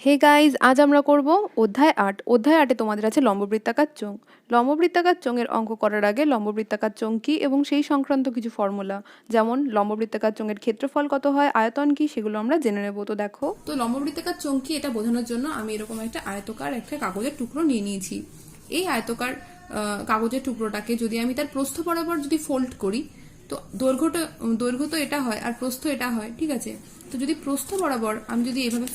Hey guys, আজ আমরা করব অধ্যায় ৮ তোমাদের আছে লম্ববৃত্তাকার চোঙ। লম্ববৃত্তাকার চোঙের অঙ্ক করার আগে লম্ববৃত্তাকার চোঙ কী এবং সেই সংক্রান্ত কিছু ফর্মুলা, যেমন লম্ববৃত্তাকার চোঙের ক্ষেত্রফল কত হয়, আয়তন কী, সেগুলো আমরা জেনে নেব। তো দেখো, তো লম্ববৃত্তাকার চোঙ কী এটা বোঝানোর জন্য আমি এরকম একটা আয়তকার একটা কাগজের টুকরো নিয়ে নিয়েছি। এই আয়তকার কাগজের টুকরোটাকে যদি আমি তার প্রস্থ বরাবর যদি ফোল্ড করি, তো দৈর্ঘ্য তো এটা হয় আর প্রস্থ এটা হয়, ঠিক আছে। তো যদি প্রস্থ বরাবর আমি যদি এভাবে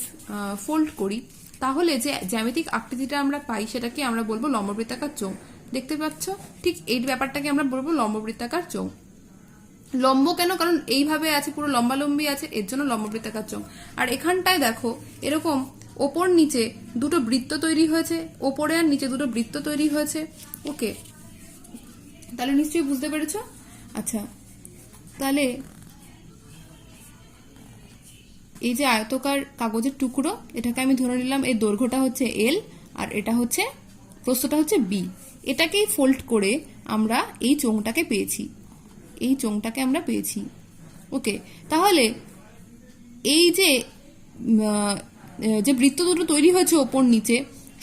ফোল্ড করি, তাহলে যে জ্যামিতিক আকৃতিটা আমরা পাই সেটাকে আমরা বলবো লম্ববৃত্তাকার চোঙ। দেখতে পাচ্ছ, ঠিক এই ব্যাপারটাকে আমরা বলবো লম্ববৃত্তাকার চোঙ। লম্ব কেন? কারণ এইভাবে আছে, পুরো লম্বালম্বি আছে, এর জন্য লম্ববৃত্তাকার চোঙ। আর এখানটায় দেখো এরকম ওপর নিচে দুটো বৃত্ত তৈরি হয়েছে, ওপরে আর নিচে দুটো বৃত্ত তৈরি হয়েছে। ওকে, তাহলে নিশ্চয়ই বুঝতে পেরেছো। আচ্ছা, তাহলে এই যে আয়তকার কাগজের টুকরো, এটাকে আমি ধরে নিলাম এর দৈর্ঘ্যটা হচ্ছে এল আর এটা হচ্ছে প্রস্থটা হচ্ছে বি। এটাকেই ফোল্ড করে আমরা এই চোঙটাকে পেয়েছি, এই চোঙটাকে আমরা পেয়েছি। ওকে, তাহলে এই যে যে বৃত্ত দুটো তৈরি হয়েছে ওপর নিচে,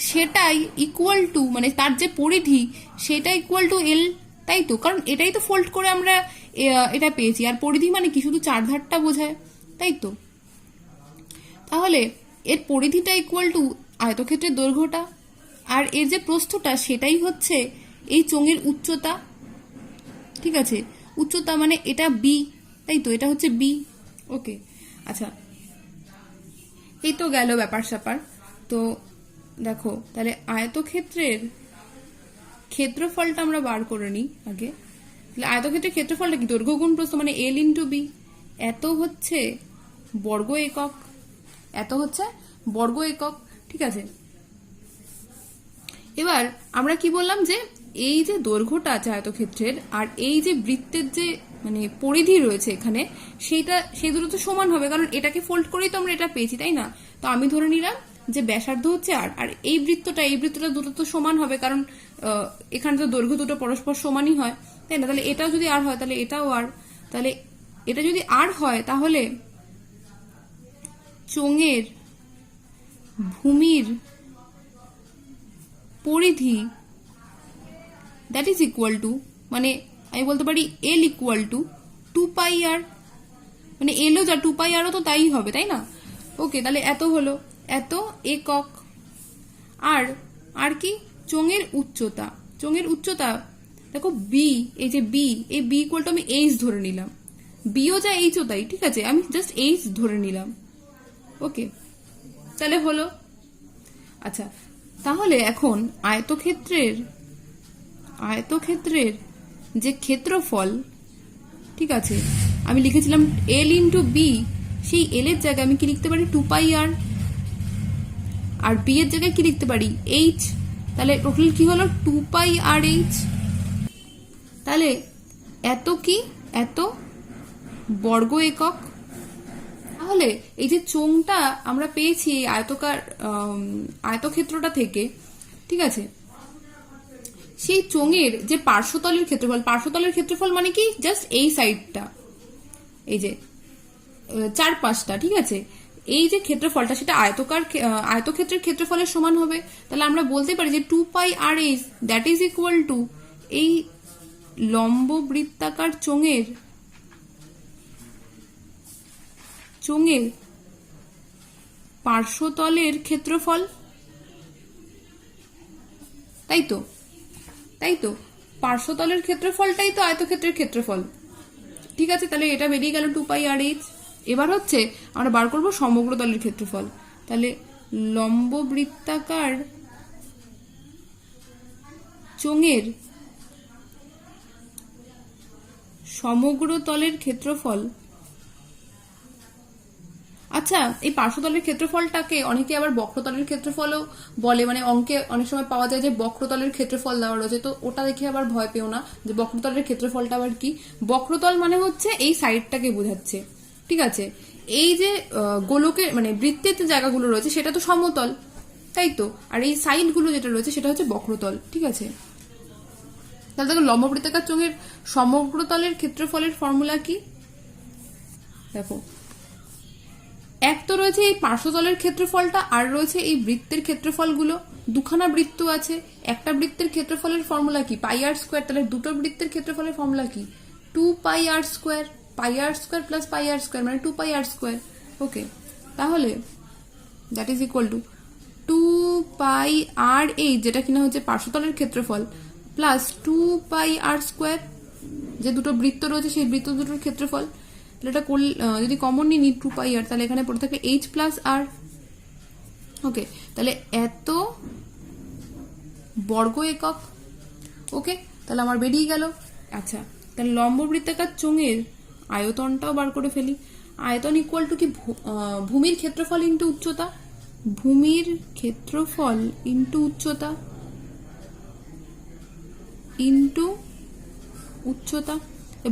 সেটাই ইকুয়াল টু, মানে তার যে পরিধি সেটা ইকুয়াল টু এল, তাই তো? কারণ এটাই তো ফোল্ড করে আমরা এটা পেয়েছি, আর পরিধি মানে কি শুধু চারধারটা বোঝায়, তাই তো? তাহলে এর পরিধিটা ইকুয়াল টু আয়তক্ষেত্রের দৈর্ঘ্যটা, আর এর যে প্রস্থটা সেটাই হচ্ছে এই চোঙের উচ্চতা, ঠিক আছে। উচ্চতা মানে এটা বি, তাই তো? এটা হচ্ছে বি। ওকে, আচ্ছা, এই তো গেল ব্যাপার স্যাপার। তো দেখো, তাহলে আয়তক্ষেত্রের ক্ষেত্রফলটা আমরা বার করে নিই আগে। তাহলে আয়তক্ষেত্রের ক্ষেত্রফলটা কি? দৈর্ঘ্য গুণ প্রস্থ, মানে এল ইন্টু বি। এত হচ্ছে বর্গ একক, এত হচ্ছে বর্গ একক, ঠিক আছে। এবার আমরা কি বললাম, যে এই যে দৈর্ঘ্যটা আছে আয়তক্ষেত্রের আর এই যে বৃত্তের যে মানে পরিধি রয়েছে এখানে, সেই দুটো তো সমান হবে, কারণ এটাকে ফোল্ড করেই তো আমরা এটা পেয়েছি, তাই না? তো আমি ধরে নিলাম যে ব্যাসার্ধ হচ্ছে আর এই বৃত্তটা দুটো তো সমান হবে, কারণ এখানে তো দৈর্ঘ্য দুটো পরস্পর সমানই হয়, তাই না? তাহলে এটাও যদি আর হয় তাহলে এটাও আর, তাহলে এটা যদি আর হয় তাহলে চোঙের ভূমির পরিধি দ্যাট ইজ ইকুয়াল টু, মানে আমি বলতে পারি এল ইকুয়াল টু 2 পাই আর, মানে এলও যা 2 পাই আরও তো তাই হবে, তাই না? ওকে, তাহলে এত হলো, এত একক। আর আর কি? চোঙের উচ্চতা, চোঙের উচ্চতা দেখো বি, এই যে বি, এই বি ইকুয়াল টু আমি এইচ ধরে নিলাম, বিও যা এইচও তাই, ঠিক আছে, আমি জাস্ট এইচ ধরে নিলাম। ওকে, তাহলে হলো। আচ্ছা, তাহলে এখন আয়তক্ষেত্রের যে ক্ষেত্রফল, ঠিক আছে, আমি লিখেছিলাম এল ইন্টু বি, সেই এল এর জায়গায় আমি কি লিখতে পারি? 2 পাই আর বি এর জায়গায় কি লিখতে পারি? এইচ। তাহলে টোটাল কি হলো? 2 পাই আর এইচ। তাহলে এত কি? এত বর্গ একক। তাহলে এই যে চোঙটা আমরা পেয়েছি এই আয়তক্ষেত্রটা থেকে, ঠিক আছে, সেই চোঙের যে পার্শ্বতলের ক্ষেত্রফল মানে কি? জাস্ট এই সাইডটা, এই যে চারপাশটা, ঠিক আছে, এই যে ক্ষেত্রফলটা সেটা আয়তক্ষেত্রের ক্ষেত্রফলের সমান হবে। তাহলে আমরা বলতে পারি যে 2 pi R H that is equal to এই লম্ব বৃত্তাকার চোঙের পার্শ্বতলের ক্ষেত্রফল, তাই তো? তাই তো, পার্শ্বতলের ক্ষেত্রফলটাই তো আয়তক্ষেত্রের ক্ষেত্রফল, ঠিক আছে। তাহলে এটা বেরিয়ে গেল 2 পাই আর এইচ। এবার হচ্ছে আমরা বার করব সমগ্র তলের ক্ষেত্রফল। তাহলে লম্ব বৃত্তাকার চোঙের সমগ্র তলের ক্ষেত্রফল। আচ্ছা, এই পার্শ্বতলের ক্ষেত্রফলটাকে অনেকে আবার বক্রতলের ক্ষেত্রফলও বলে, মানে অঙ্কে অনেক সময় পাওয়া যায় যে বক্রতলের ক্ষেত্রফল দেওয়া রয়েছে, তো ওটা দেখে আবার ভয় পেও না যে বক্রতলের ক্ষেত্রফলটা আবার কি। বক্রতল মানে হচ্ছে এই সাইডটাকে বোঝাচ্ছে, ঠিক আছে। এই যে গোলকের মানে বৃত্তের যে জায়গাগুলো রয়েছে সেটা তো সমতল, তাই তো, আর এই সাইডগুলো যেটা রয়েছে সেটা হচ্ছে বক্রতল, ঠিক আছে। তাহলে দেখো, লম্ববৃত্তাকার চোঙের সমগ্র তলের ক্ষেত্রফলের ফর্মুলা কি? দেখো, এক তো রয়েছে এই পার্শ্বতলের ক্ষেত্রফলটা, আর রয়েছে এই বৃত্তের ক্ষেত্রফলগুলো। দুখানা বৃত্ত আছে, একটা বৃত্তের ক্ষেত্রফলের ফর্মুলা কি পাই আর স্কোয়ার, তাহলে দুটো বৃত্তের ক্ষেত্রফলের ফর্মুলা কি 2 pi R square, pi R square plus pi R square মানে 2 পাই আর স্কোয়ার। ওকে, তাহলে that is equal to 2 pi R H, যেটা কিনা হচ্ছে পার্শ্বতলের ক্ষেত্রফল, প্লাস 2 পাই আর স্কোয়ার, যে দুটো বৃত্ত রয়েছে সেই বৃত্ত দুটোর ক্ষেত্রফল। তাহলে এটা যদি কমন নিই 2 পাই আর, তাহলে এখানে পড়ে থাকে এইচ প্লাস আর। ওকে, তাহলে এত বর্গ একক। ওকে, তাহলে আমার বেরিয়ে গেল। আচ্ছা, তাহলে লম্ব বৃত্তাকার চোঙের আয়তনটাও বার করে ফেলি। আয়তন ইকুয়াল টু কি ভূমির ক্ষেত্রফল ইন্টু উচ্চতা, ভূমির ক্ষেত্রফল ইন্টু উচ্চতা ইন্টু উচ্চতা।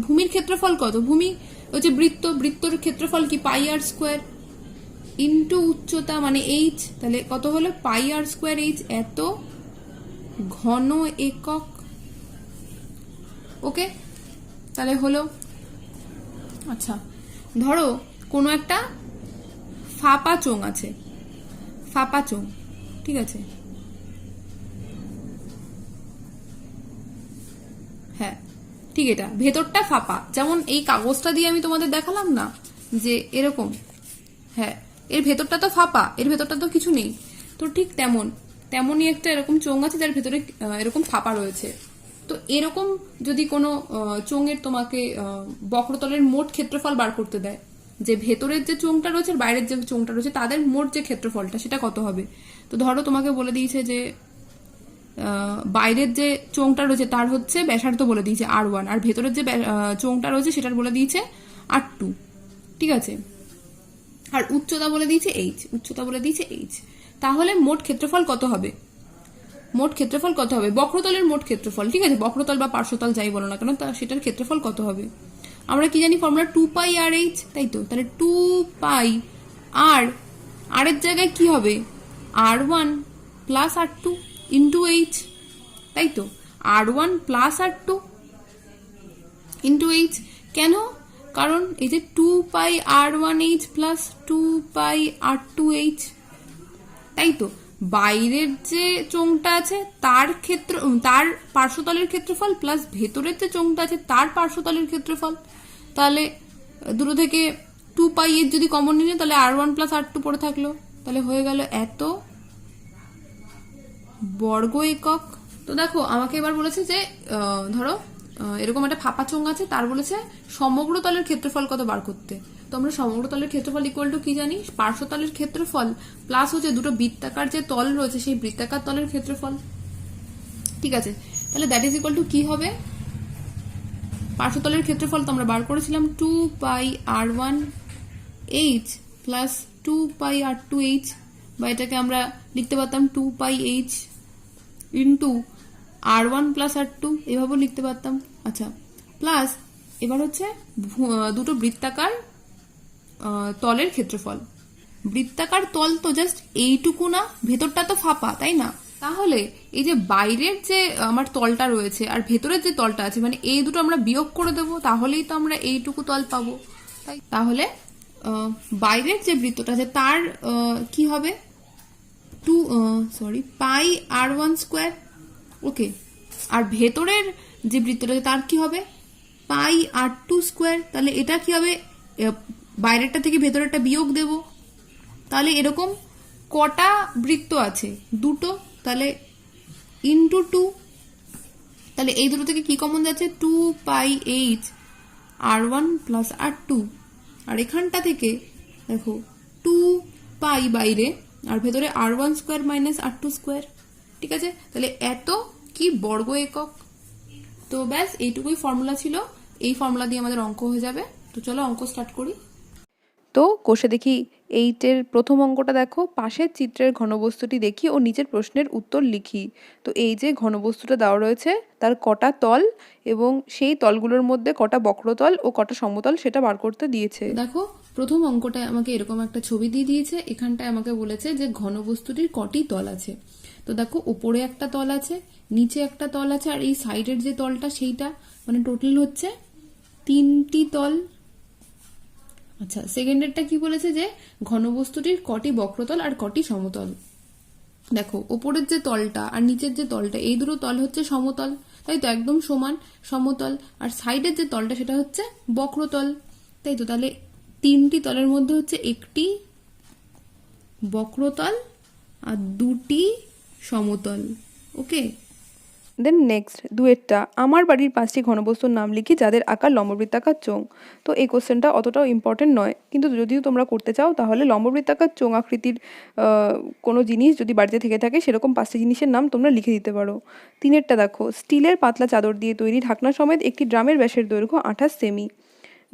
ভূমির ক্ষেত্রফল কত? ভূমি হচ্ছে বৃত্ত, বৃত্তর ক্ষেত্রফল কি পাই আর স্কোয়ার ইন্টু উচ্চতা মানে এইচ, তাহলে কত হলো পাই আর স্কোয়ার এইচ, এত ঘন একক। ওকে, তাহলে হলো। আচ্ছা, ধরো কোনো একটা ফাঁপা চোঙ আছে, ফাঁপা চোঙ, ঠিক আছে, হ্যাঁ ঠিক, এটা ভেতরটা ফাঁপা, যেমন এই কাগজটা দিয়ে আমি তোমাদের দেখালাম না যে এরকম, হ্যাঁ এর ভেতরটা তো ফাঁপা, এর ভেতরটা তো কিছু নেই, তো ঠিক তেমনই একটা এরকম চোঙ আছে যার ভেতরে এরকম ফাঁপা রয়েছে। তো এরকম যদি কোনো চোঙের তোমাকে বক্রতলের মোট ক্ষেত্রফল বার করতে দেয়, যে ভেতরের যে চোঙটা রয়েছে আর বাইরের যে চোঙটা রয়েছে তাদের মোট যে ক্ষেত্রফলটা সেটা কত হবে। তো ধরো তোমাকে বলে দিয়েছে যে বাইরের যে চোঙটা রয়েছে তার হচ্ছে ব্যাসার্ধ বলে দিয়েছে R1, আর ভেতরের যে চোঙটা রয়েছে সেটার বলে দিয়েছে R2, ঠিক আছে, আর উচ্চতা বলে দিয়েছে H, উচ্চতা বলে দিয়েছে H। তাহলে মোট ক্ষেত্রফল কত হবে? মোট ক্ষেত্রফল কত হবে? বক্রতলের মোট ক্ষেত্রফল, ঠিক আছে, বক্রতল বা পার্শ্বতল যাই বলো না কেন, তা সেটার ক্ষেত্রফল কত হবে? আমরা কি জানি ফর্মুলা 2 পাই আর এইচ, তাই তো, তাহলে 2 পাই আর, আর এর জায়গায় কি হবে R1 plus R2 into H, তাই তো, R1 plus R2 into H. কেন? কারণ এই যে 2 পাই R1H প্লাস 2 পাই R2H, তাই তো, বাইরের যে চোঙটা আছে তার তার পার্শ্বতলের ক্ষেত্রফল প্লাস ভেতরের যে চোঙটা আছে তার পার্শ্বতলের ক্ষেত্রফল। তাহলে দুটো থেকে 2 পাই এর যদি কমন নিলে তাহলে R1 প্লাস R2 পড়ে থাকলো, তাহলে হয়ে গেল এত বর্গ একক। তো দেখো আমাকে এবার বলেছে যে ধরো এরকম একটা ফাঁপা চোঙ আছে, তার বলেছে সমগ্র তলের ক্ষেত্রফল কত বার করতে। তো আমরা সমগ্র তলের ক্ষেত্রফল ইকুয়াল টু কি জানি, পার্শ্বতলের ক্ষেত্রফল প্লাস হচ্ছে দুটো বৃত্তাকার যে তল রয়েছে সেই বৃত্তাকার তলের ক্ষেত্রফল, ঠিক আছে। তাহলে দ্যাট ইজ ইকুয়াল টু কি হবে, পার্শ্বতলের ক্ষেত্রফল তো আমরা বার করেছিলাম 2 পাই R1H প্লাস 2 পাই R2H, বা এটাকে আমরা লিখতে পারতাম 2 পাই H into R1 plus R2, এভাবেও লিখতে পারতাম। আচ্ছা, প্লাস এবার হচ্ছে দুটো বৃত্তাকার তলের ক্ষেত্রফল। বৃত্তাকার তল তো জাস্ট এইটুকু না, ভেতরটা তো ফাঁপা, তাই না? তাহলে এই যে বাইরের যে আমার তলটা রয়েছে আর ভেতরের যে তলটা আছে, মানে এই দুটো আমরা বিয়োগ করে দেবো, তাহলেই তো আমরা এইটুকু তল পাবো। তাই তাহলে বাইরের যে বৃত্তটা আছে তার কি হবে পাই R1 স্কোয়ার, ওকে, আর ভেতরের যে বৃত্তটা আছে তার কি হবে পাই R2 স্কোয়ার। তাহলে এটা কি হবে, বাইরেরটা থেকে ভেতরেরটা বিয়োগ দেব, তাহলে এরকম কটা বৃত্ত আছে, দুটো, তাহলে ইন্টু 2, তাহলে এই দুটো থেকে কি কমন যাচ্ছে 2 পাই H R1 প্লাস R2, আর এখানটা থেকে দেখো 2 পাই বাইরে আর ভেতরে R1 square minus R2 square, ঠিক আছে। তাহলে এত কি বর্গ একক। তো ব্যাস এইটুকুই ফর্মুলা ছিল, এই ফর্মুলা দিয়ে আমাদের অঙ্ক হয়ে যাবে। তো চলো অঙ্ক স্টার্ট করি। তো কষে দেখি 8-এর প্রথম অঙ্কটা দেখো, পাশের চিত্রের ঘনবস্তুটি দেখি ও নিচের প্রশ্নের উত্তর লিখি। তো এই যে ঘনবস্তুটা দেওয়া রয়েছে তার কটা তল এবং সেই তলগুলোর মধ্যে কটা বক্রতল ও কটা সমতল সেটা বার করতে দিয়েছে। দেখো প্রথম অঙ্কটায় আমাকে এরকম একটা ছবি দিয়ে দিয়েছে, এখানটায় আমাকে বলেছে যে ঘনবস্তুটির কটি তল আছে। তো দেখো উপরে একটা তল আছে, নিচে একটা তল আছে, আর এই সাইডের যে তলটা সেইটা, মানে টোটাল হচ্ছে 3টি তল। আচ্ছা, সেকেন্ডেরটা কি বলেছে যে ঘনবস্তুটির কটি বক্রতল আর কটি সমতল। দেখো, ওপরের যে তলটা আর নিচের যে তলটা, এই দুটো তল হচ্ছে সমতল, তাই তো, একদম সমান সমতল। আর সাইডের যে তলটা সেটা হচ্ছে বক্রতল, তাই তো। তাহলে তিনটি তলের মধ্যে হচ্ছে একটি বক্রতল আর দুটি সমতল। ওকে। দেন নেক্সট দুয়েরটা, আমার বাড়ির 5টি ঘনবস্তুর নাম লিখি যাদের আকার লম্ববৃত্তাকার চোঙ। তো এই কোশ্চেনটা অতটাও ইম্পর্টেন্ট নয়, কিন্তু যদিও তোমরা করতে চাও তাহলে লম্ববৃত্তাকার চোঙ আকৃতির কোনো জিনিস যদি বাড়িতে থেকে থাকে সেরকম 5টি জিনিসের নাম তোমরা লিখে দিতে পারো। 3এরটা দেখো, স্টিলের পাতলা চাদর দিয়ে তৈরি ঢাকনা সমেত একটি ড্রামের ব্যাসের দৈর্ঘ্য 28 সেমি।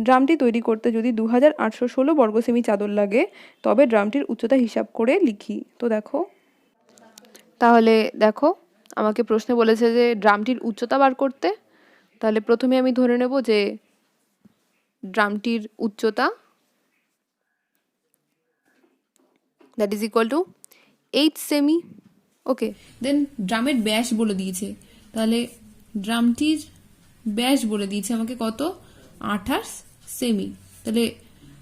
ড্রামটি তৈরি করতে যদি 2816 বর্গ সেমি চাদর লাগে তবে ড্রামটির উচ্চতা হিসাব করে লিখি। তো দেখো, তাহলে দেখো আমাকে প্রশ্নে বলেছে যে ড্রামটির উচ্চতা বার করতে। তাহলে প্রথমে আমি ধরে নেব যে ড্রামটির উচ্চতা দ্যাট ইজ ইকুয়াল টু 8 সেমি। ওকে। দেন ড্রামের ব্যাস বলে দিয়েছে, তাহলে ড্রামটির ব্যাস বলে দিয়েছে আমাকে কত, 28 সেমি। তাহলে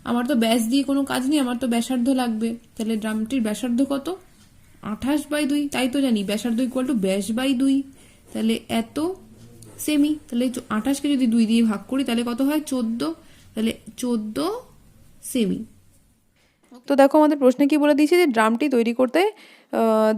আমার তো ব্যাস দিয়ে কোনো কাজ নেই, আমার তো ব্যাসার্ধ লাগবে। তাহলে ড্রামটির ব্যাসার্ধ কত, 28/2, তাই তো জানি ব্যাসার্ধ ইকুয়াল টু ব্যাস বাই 2। তাহলে এত সেমি। তাহলে 28কে যদি 2 দিয়ে ভাগ করি তাহলে কত হয়, 14। তাহলে 14 সেমি। তো দেখো আমাদের প্রশ্নে কি বলে দিয়েছে যে ড্রামটি তৈরি করতে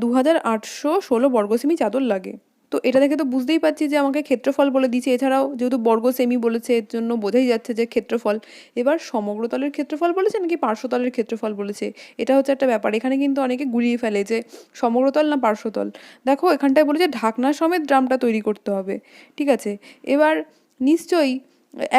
2816 বর্গ সেমি চাদর লাগে। তো এটা দেখে তো বুঝতেই পারছি যে আমাকে ক্ষেত্রফল বলে দিয়েছে, এছাড়াও যেহেতু বর্গ সেমি বলেছে এর জন্য বোঝাই যাচ্ছে যে ক্ষেত্রফল। এবার সমগ্রতলের ক্ষেত্রফল বলেছে নাকি পার্শ্বতলের ক্ষেত্রফল বলেছে, এটা হচ্ছে একটা ব্যাপার। এখানে কিন্তু অনেকে গুলিয়ে ফেলে যে সমগ্রতল না পার্শ্বতল। দেখো এখানটায় বলেছে ঢাকনা সমেত ড্রামটা তৈরি করতে হবে, ঠিক আছে। এবার নিশ্চয়ই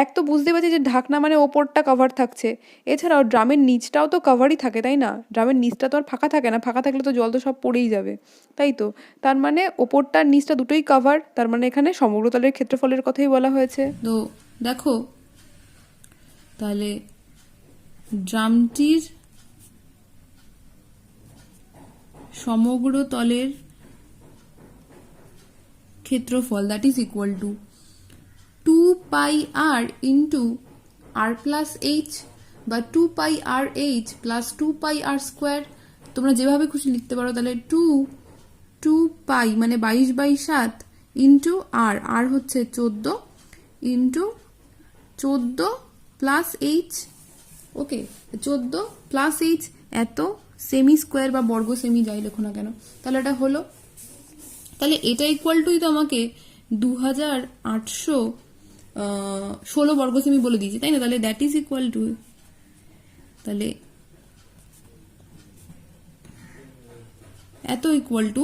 এক তো বুঝতে পারছি যে ঢাকনা মানে ওপরটা কভার থাকছে, এছাড়াও ড্রামের নিচটাও তো কভারই থাকে, তাই না? ড্রামের নিচটা তো আর ফাঁকা থাকে না, ফাঁকা থাকলে তো জল তো সব পড়েই যাবে, তাই তো। তার মানে ওপরটা আর নিচটা দুটোই কভার, তার মানে এখানে সমগ্রতলের ক্ষেত্রফলের কথাই বলা হয়েছে। তো দেখো, তাহলে ড্রামটির সমগ্র তলের ক্ষেত্রফল that is equal two 2πr into r plus H, বা 2πrh প্লাস 2πr স্কোয়ার, তোমরা যেভাবে খুশি লিখতে পারো। তাহলে 2π মানে 22/7 ইন্টু আর হচ্ছে 14 ইন্টু 14 প্লাস এইচ। ওকে, 14 প্লাস এইচ এত সেমি স্কোয়ার বা বর্গ সেমি যাই লেখো না কেন, তাহলে এটা হলো। তাহলে এটা ইকুয়াল টুই তো আমাকে 2816 বর্গ সেমি বলে দিয়েছে, তাই না? তাহলে দ্যাট ইজ ইকুয়াল টু, তাহলে এত ইকুয়াল টু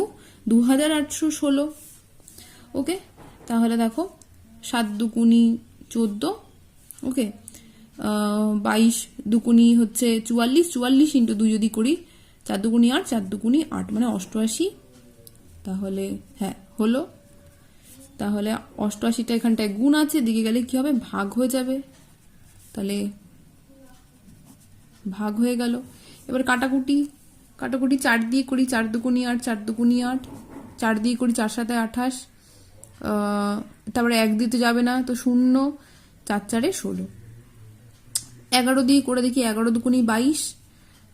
2816। ওকে, তাহলে দেখো 7 দুগুণি 14, ওকে, 22 দুগুণি হচ্ছে 44, 44 ইন্টু 2 যদি করি 4 দুগুণি 8, 4 দুগুণি 8 মানে 88। তাহলে হ্যাঁ হলো। তাহলে 88টা এখানটায় গুণ আছে, দিকে গেলে কি হবে, ভাগ হয়ে যাবে। তাহলে ভাগ হয়ে গেল। এবার কাটাকুটি, 4 দিয়ে করি, 4 দুগুণি 8, 4 দুগুণি 8, 4 দিয়ে করি 4 7 28, তারপরে 1 দিতে যাবে না তো 0, 4 4 16। 11 দিয়ে করে দেখি, 11 দুগুণি 22,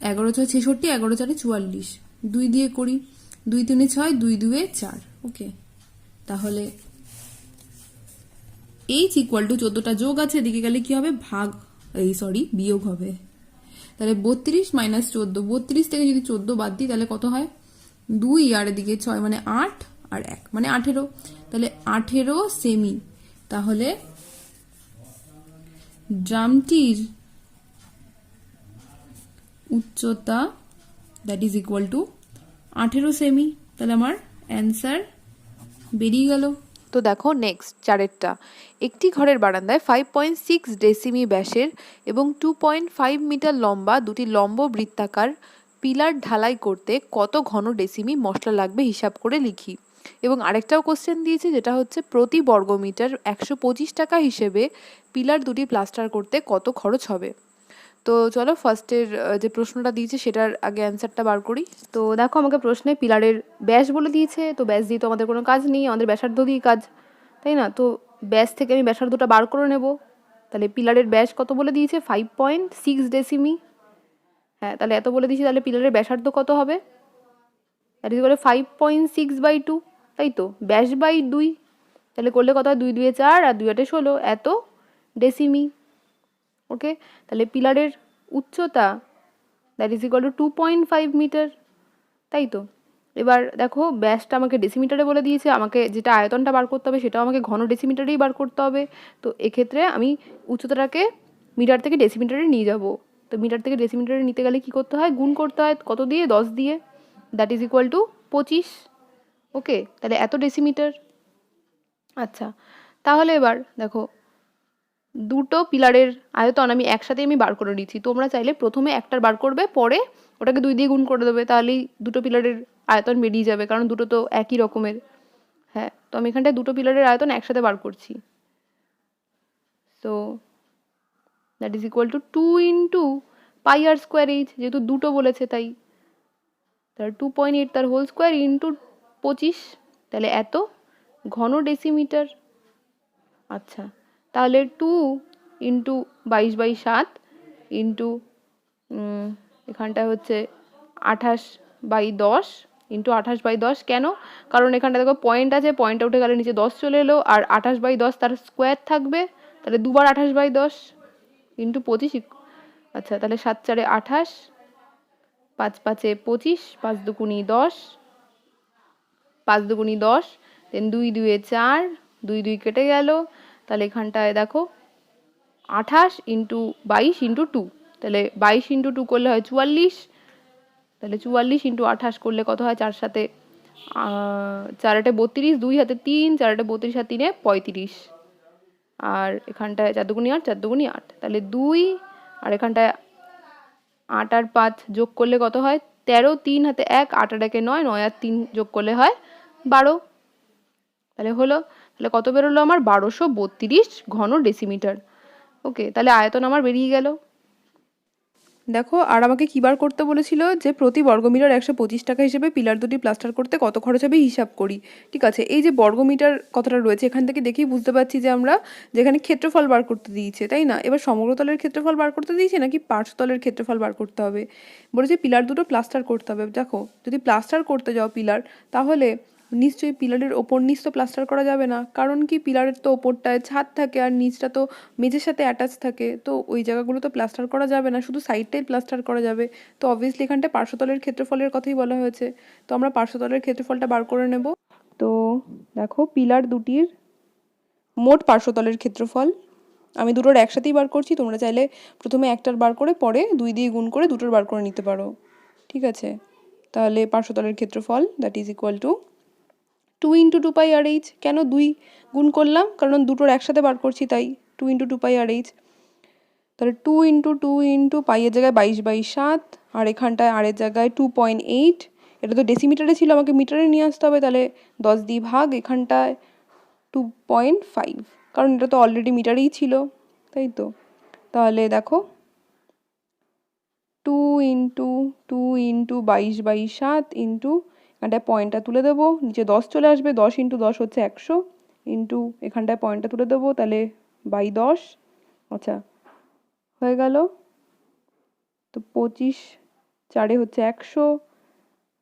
11 6 66, 11 4 44, 2 দিয়ে করি, 2 3 6, 2 2 4। ওকে, তাহলে এইচ ইকুয়াল টু 14টা যোগ আছে, দিকে গেলে কি হবে, ভাগ, বিয়োগ হবে। তাহলে 32 মাইনাস 14, 32 থেকে যদি 14 বাদ দিই তাহলে কত হয়, 2 আর এদিকে 6 মানে 8 আর 1 মানে 18। তাহলে 18 সেমি। তাহলে ড্রামটির উচ্চতা that is equal two 18 semi. তাহলে আমার অ্যান্সার বেরিয়ে গেল। তো দেখো নেক্সট 4এরটা, একটি ঘরের বারান্দায় 5.6 ডেসিমি ব্যাসের এবং 2.5 মিটার লম্বা দুটি লম্ব বৃত্তাকার পিলার ঢালাই করতে কত ঘন ডেসিমি মশলা লাগবে হিসাব করে লিখি। এবং আরেকটাও কোশ্চেন দিয়েছে যেটা হচ্ছে প্রতি বর্গমিটার 125 টাকা হিসেবে পিলার দুটি প্লাস্টার করতে কত খরচ হবে। তো চলো ফার্স্টের যে প্রশ্নটা দিয়েছে সেটার আগে অ্যান্সারটা বার করি। তো দেখো আমাকে প্রশ্নে পিলারের ব্যাস বলে দিয়েছে, তো ব্যাস দিয়ে তো আমাদের কোনো কাজ নেই, আমাদের ব্যাসার্ধ দিয়ে কাজ, তাই না? তো ব্যাস থেকে আমি ব্যাসার্ধটা বার করে নেব। তাহলে পিলারের ব্যাস কত বলে দিয়েছে 5.6 ডেসিমি। হ্যাঁ, তাহলে এত বলে দিয়েছি, তাহলে পিলারের ব্যাসার্ধ কত হবে? দ্যাট ইজ 5.6/2, তাই তো, ব্যাস বাই 2, তাহলে করলে কত হয় 2 2 4 আর 2 8 16, এত ডেসিমি। ওকে, তাহলে পিলারের উচ্চতা দ্যাট ইজ 2.5 মিটার, তাই তো। এবার দেখো ব্যাসটা আমাকে ডেসিমিটারে বলে দিয়েছে, আমাকে যেটা আয়তনটা বার করতে হবে সেটাও আমাকে ঘন ডেসিমিটারেই বার করতে হবে। তো এক্ষেত্রে আমি উচ্চতাটাকে মিটার থেকে ডেসিমিটারে নিয়ে যাব। তো মিটার থেকে ডেসিমিটারে নিতে গেলে কী করতে হয়? গুণ করতে হয়, কত দিয়ে? 10 দিয়ে, দ্যাট ইজ 25। ওকে, তাহলে এত ডেসিমিটার। আচ্ছা, তাহলে এবার দেখো দুটো পিলারের আয়তন আমি একসাথে বার করে নিচ্ছি। তোমরা চাইলে প্রথমে একটার বার করবে, পরে ওটাকে 2 দিয়ে গুণ করে দেবে, তাহলেই দুটো পিলারের আয়তন বেরিয়ে যাবে, কারণ দুটো তো একই রকমের। হ্যাঁ, তো আমি এখানটায় দুটো পিলারের আয়তন একসাথে বার করছি। So that is 2 into pi R square H, যেহেতু দুটো বলেছে তাই। তাহলে 2.8 তার হোল স্কোয়ার ইন্টু 25, তাহলে এত ঘন ডেসিমিটার। আচ্ছা, তাহলে 2 ইন্টু 22/7 ইন্টু এখানটায় হচ্ছে 28/10 ইন্টু 28/10। কেন? কারণ এখানটা দেখো পয়েন্ট আছে, পয়েন্টটা উঠে গেলে নিচে 10 চলে এলো, আর 28/10 তার স্কোয়ার থাকবে, তাহলে দুবার 28/10 ইন্টু 25। আচ্ছা, তাহলে 7 4 28, 5 5 25, 5 2 10, 5 2 10, দেন 2 2 4, 2 2 কেটে গেল, তাহলে এখানটায় দেখো 28 ইন্টু 22 ইন্টু 2, তাহলে 22 ইন্টু 2 করলে হয় 44, তাহলে 44 ইন্টু 28 করলে কত হয়? 4 7 4 8 32, 2 হাতে 3, 4 8 32 আর 3 35, আর এখানটায় 4 2 8, 4 2 8, তাহলে 2, আর এখানটায় 8 আর 5 যোগ করলে কত হয়? 13, 3 হাতে 1, 8 আর 1 9, 9 আর 3 যোগ করলে হয় 12, তাহলে হলো, তাহলে কত বেরোলো আমার? 1232 ঘন ডেসিমিটার। ওকে, তাহলে আয়তন আমার বেরিয়ে গেল। দেখো, আর আমাকে কী বার করতে বলেছিল যে প্রতি বর্গমিটার 125 টাকা হিসেবে পিলার দুটি প্লাস্টার করতে কত খরচ হবে হিসাব করি। ঠিক আছে, এই যে বর্গমিটার কথাটা রয়েছে এখান থেকে দেখেই বুঝতে পারছি যে আমরা যেখানে ক্ষেত্রফল বার করতে দিয়েছে, তাই না? এবার সমগ্রতলের ক্ষেত্রফল বার করতে দিয়েছে নাকি পার্শ্বতলের ক্ষেত্রফল বার করতে হবে? বলেছে পিলার দুটো প্লাস্টার করতে হবে। দেখো, যদি প্লাস্টার করতে যাও পিলার, তাহলে নিশ্চয়ই পিলারের ওপর নিচ তো প্লাস্টার করা যাবে না, কারণ কি পিলারের তো ওপরটায় ছাদ থাকে আর নিচটা তো মেঝের সাথে অ্যাটাচ থাকে, তো ওই জায়গাগুলো তো প্লাস্টার করা যাবে না, শুধু সাইডটাই প্লাস্টার করা যাবে। তো অবভিয়াসলি এখানটায় পার্শ্বতলের ক্ষেত্রফলের কথাই বলা হয়েছে, তো আমরা পার্শ্বতলের ক্ষেত্রফলটা বার করে নেব। তো দেখো, পিলার দুটির মোট পার্শ্বতলের ক্ষেত্রফল আমি দুটোর একসাথেই বার করছি, তোমরা চাইলে প্রথমে একটার বার করে পরে 2 দিয়ে গুণ করে দুটোর বার করে নিতে পারো। ঠিক আছে, তাহলে পার্শ্বতলের ক্ষেত্রফল that is 2 into 2 pi R H. কেন 2 গুণ করলাম? কারণ দুটোর একসাথে বার করছি তাই 2 ইন্টু 2 পাই আর এইচ। তাহলে 2 ইন্টু 2 ইন্টু পাইয়ের জায়গায় 22/7, আর এখানটায় আরের জায়গায় 2.8, এটা তো ডেসিমিটারে ছিল, আমাকে মিটারে নিয়ে আসতে হবে, তাহলে 10 দিয়ে ভাগ, এখানটায় 2.5, কারণ এটা তো অলরেডি মিটারেই ছিল, তাই তো। তাহলে দেখো 2 ইন্টু 2 ইন্টু 22/7 ইন্টু এখানটায় পয়েন্টটা তুলে দেবো, নিচে 10 চলে আসবে, 10 ইন্টু 10 হচ্ছে 100, ইন্টু এখানটায় পয়েন্টটা তুলে দেবো, তাহলে বাই 10। আচ্ছা, হয়ে গেল। তো 25 4 হচ্ছে 100,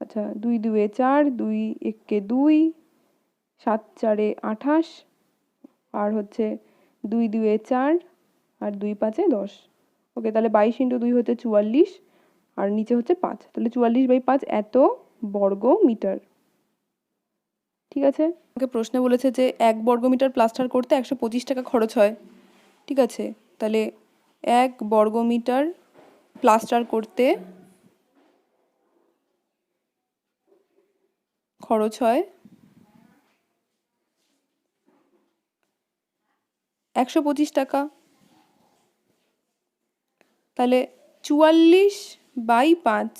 আচ্ছা 2 2 4, 2 1 2, 7 4 28, আর হচ্ছে 2 2 4 আর 2 5 10। ওকে, তাহলে 22 ইন্টু 2 হচ্ছে 44, আর নিচে হচ্ছে 5, তাহলে 44/5 এত বর্গ মিটার। ঠিক আছে, আমাকে প্রশ্নে বলেছে যে 1 বর্গমিটার প্লাস্টার করতে 125 টাকা খরচ হয়। ঠিক আছে, তাহলে 1 বর্গমিটার প্লাস্টার করতে খরচ হয় 125 টাকা। তাহলে 44/5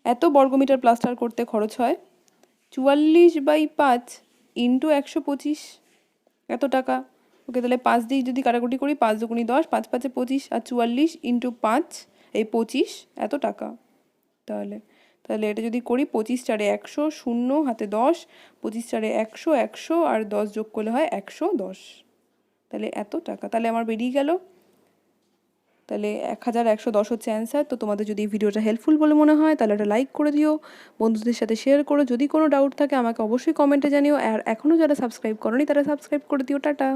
এত বর্গমিটার প্লাস্টার করতে খরচ হয় 44/5 ইন্টু 125, এত টাকা। ওকে, তাহলে 5 দিয়ে যদি কাটাকুটি করি, 5 2 10, 5 5 25, আর 44 ইন্টু 5 এই 25, এত টাকা। তাহলে তাহলে এটা যদি করি, 25 4 100, 0 হাতে 10, 25 4 100, 100 আর 10 যোগ করলে হয় 110, তাহলে এত টাকা। তাহলে আমার বেরিয়ে গেল তাহলে 1110 হচ্ছে অ্যান্সার। তো তোমাদের যদি এই ভিডিওটা হেল্পফুল বলে মনে হয় তাহলে একটা লাইক করে দিও, বন্ধুদের সাথে শেয়ার করো। যদি কোনো ডাউট থাকে আমাকে অবশ্যই কমেন্টে জানিও, আর এখনও যারা সাবস্ক্রাইব করোনি তারা সাবস্ক্রাইব করে দিও। টাটা।